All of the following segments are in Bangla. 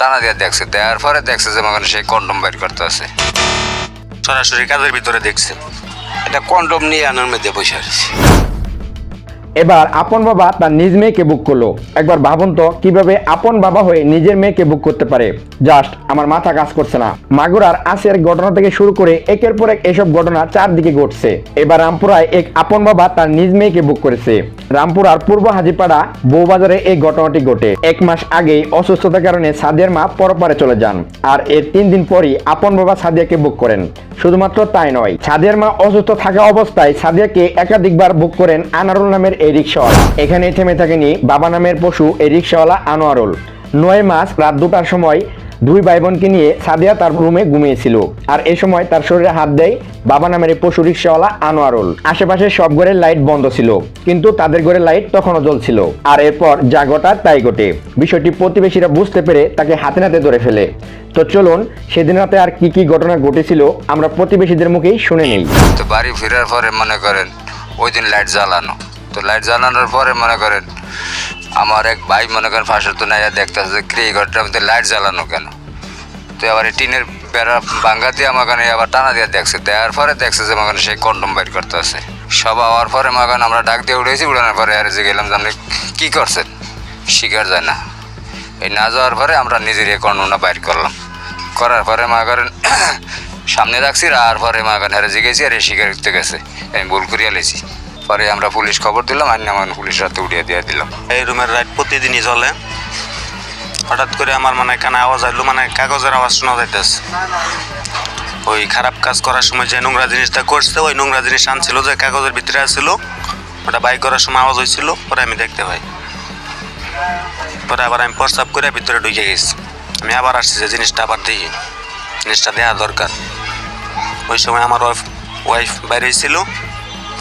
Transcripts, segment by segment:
টানা দিয়ে দেখছে, দেওয়ার পরে দেখছে যে মনে সেই কন্ডম বের করতে আছে, সরাসরি কাজের ভিতরে দেখছে। এটা কন্ডম নিয়ে আনার মধ্যে বসে আছে। এবার আপন বাবা তার নিজ মেয়েকে বুক করলো। একবার ভাবুন তো কিভাবে আপন বাবা হয়ে নিজের মেয়েকে বুক করতে পারে। জাস্ট আমার মাথা কাজ করছে না। মাগুরার আসিয়ার ঘটনা থেকে শুরু করে একের পর এক এসব ঘটনা চারদিকে ঘটছে। এবার রামপুরায় এক আপন বাবা তার নিজ মেয়েকে বুক করেছে। রামপুরার পূর্ব হাজিপাড়া বউবাজারে এই ঘটনাটি ঘটে। 1 মাস আগেই অসুস্থতার কারণে সাদিয়ার মা পরপারে চলে যান, আর এর 3 দিন পরই আপন বাবা সাদিয়াকে বুক করেন। শুধুমাত্র তাই নয়, সাদিয়ার মা অসুস্থ থাকা অবস্থায় সাদিয়াকে একাধিকবার বুক করেন আনারুল নামের এই রিক্সাওয়ালা। এখানে থেমে থাকেনি বাবা নামের পশু এই রিক্সাওয়ালা আনোয়ারুল। 9 মাস রাত 2টার সময় 2 ভাই বোনকে নিয়ে সাদিয়া তার রুমে ঘুমিয়েছিল, আর এই সময় তার শরীরে হাত দেয় বাবা নামের এই পশু রিক্সাওয়ালা আনোয়ারুল। আশেপাশে সব ঘরের লাইট বন্ধ ছিল, কিন্তু তাদের ঘরের লাইট তখনও জ্বলছিল। আর এরপর যা ঘটার তাই ঘটে। বিষয়টি প্রতিবেশীরা বুঝতে পেরে তাকে হাতে নাতে ধরে ফেলে। তো চলুন সেদিন রাতে আর কি কি ঘটনা ঘটেছিল আমরা প্রতিবেশীদের মুখেই শুনে নেই। তো বাড়ি ফেরার পরে মনে করেন ওই দিন লাইট জ্বালানো, তো লাইট জ্বালানোর পরে মনে করেন আমার এক ভাই মনে করেন ফাঁসের তো নাই দেখতেছে কি এই ঘরটার মধ্যে লাইট জ্বালানো কেন। তো আবার এই টিনের বেড়া ভাঙ্গা দিয়ে আমার আবার টানা দিয়ে দেখছে, দেওয়ার পরে দেখছে যে আমার সেই কন্ডম বের করতে আছে। সব হওয়ার পরে মনে আমরা ডাক দিয়ে উঠেছি, উড়ানোর পরে আর যে গেলাম যে আপনি কী করছেন, শিকার যায় না। এই না যাওয়ার পরে আমরা নিজের এই কন্ডমটা বাইর করলাম, করার পরে মনে করেন সামনে রাখছি, আর পরে মনে করেন হারে জিগেছি আর এই শিকার করতে গেছে, আমি ভুল করিয়া লেছি। পরে আমরা পুলিশ খবর দিলাম, আর আমার পুলিশ রাতে উঠিয়ে দিয়ে দিলাম। এই রুমের লাইট প্রতিদিনই জ্বলে। হঠাৎ করে আমার কানে আওয়াজ আইলো, কাগজের আওয়াজ শোনা যাইতেছে। ওই খারাপ কাজ করার সময় যে নোংরা জিনিসটা করছে, ওই নোংরা জিনিস আনছিল যে কাগজের ভিতরে আসছিল, ওটা বাই করার সময় আওয়াজ হয়েছিল। পরে আমি দেখতে পাই, পরে আবার আমি প্রস্রাব করে ভিতরে ঢুকে গেছি। আমি আবার আসছি যে জিনিসটা আবার দেখি, জিনিসটা দেওয়া দরকার। ওই সময় আমার ওয়াইফ বাইরে ছিল,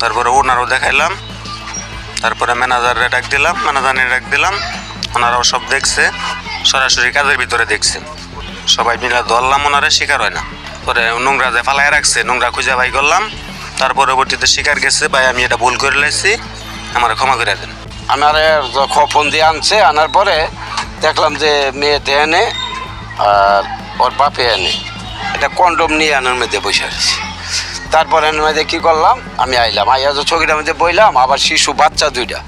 তারপরে ওনারও দেখাইলাম, তারপরে ম্যানেজারে ডাক দিলাম, ওনারাও সব দেখছে, সরাসরি কাজের ভিতরে দেখছে। সবাই মিলে ধরলাম, ওনারা শিকার হয় না। পরে নোংরা যে ফালাই রাখছে, নোংরা খুঁজে বাই করলাম। তার পরবর্তীতে শিকার গেছে, ভাই আমি এটা ভুল করে লাইছি, আমার ক্ষমা করে দেন। আমার ফোন দিয়ে আনছে, আনার পরে দেখলাম যে মেয়েতে এনে আর ওর বাপে এনে এটা কন্ডম নিয়ে আনার মধ্যে বসে আছে। তারপরে এর মধ্যে কী করলাম, আমি আইলাম, আইয়া যে চৌকিটার মধ্যে বইলাম। আবার শিশু বাচ্চা 2টা,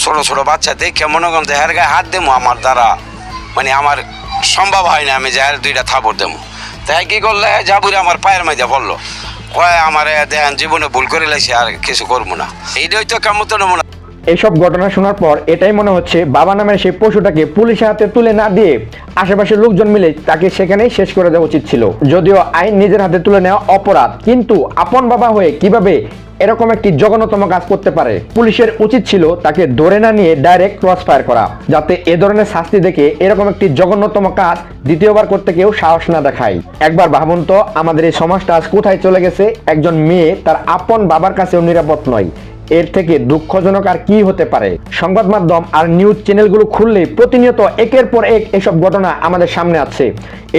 ছোটো ছোটো বাচ্চা দেখে মনে করেন যে গায়ে হাত দেবো আমার দ্বারা আমার সম্ভব হয় না, আমি যে 2টা থাপড় দেবো। তাই কী করলে জাবুরে আমার পায়ের মধ্যে বললো, কয় আমার দেখেন জীবনে ভুল করে লাইছি, আর কিছু করবো না। এইটাই তো কেমন তো নমুনা। এসব ঘটনা শোনার পর এটাই মনে হচ্ছে বাবা নামের সেই পশুটাকে পুলিশের হাতে তুলে না দিয়ে আশেপাশের লোকজন মিলে তাকে সেখানেই শেষ করে দেওয়া উচিত ছিল। যদিও আইন নিজের হাতে তুলে নেওয়া অপরাধ, কিন্তু আপন বাবা হয়ে কিভাবে এরকম একটি জঘন্যতম কাজ করতে পারে? পুলিশের উচিত ছিল তাকে ধরে না নিয়ে ডাইরেক্ট ক্রস ফায়ার করা, যাতে এ ধরনের শাস্তি দেখে এরকম একটি জঘন্যতম কাজ দ্বিতীয়বার করতে কেউ সাহস না দেখায়। একবার ভাবুন তো আমাদের এই সমাজটা আজ কোথায় চলে গেছে। একজন মেয়ে তার আপন বাবার কাছেও নিরাপদ নয়। এর থেকে দুঃখজনক আর কি হতে পারে? সংবাদ মাধ্যম আর নিউজ চ্যানেলগুলো খুললে প্রতিনিয়ত একের পর এক এসব ঘটনা আমাদের সামনে আছে।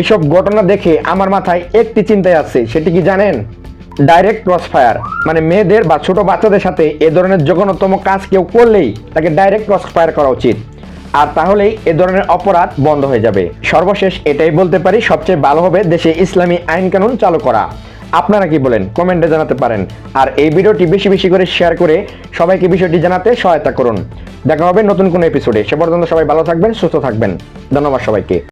এসব ঘটনা দেখে আমার মাথায় একটি চিন্তায় আছে, সেটি কি জানেন? Direct cross fire. মেয়েদের বা ছোট বাচ্চাদের সাথে এ ধরনের জঘন্যতম কাজ কেউ করলেই তাকে ডাইরেক্ট ক্রস ফায়ার করা উচিত, আর তাহলেই এ ধরনের অপরাধ বন্ধ হয়ে যাবে। সর্বশেষ এটাই বলতে পারি, সবচেয়ে ভালো হবে দেশে ইসলামী আইন কানুন চালু করা। আপনারা কি বলেন কমেন্টে জানাতে পারেন, আর এই ভিডিওটি বেশি বেশি করে শেয়ার করে সবাইকে বিষয়টি জানাতে সহায়তা করুন। দেখা হবে নতুন কোনো এপিসোডে। সে পর্যন্ত সবাই ভালো থাকবেন, সুস্থ থাকবেন। ধন্যবাদ সবাইকে।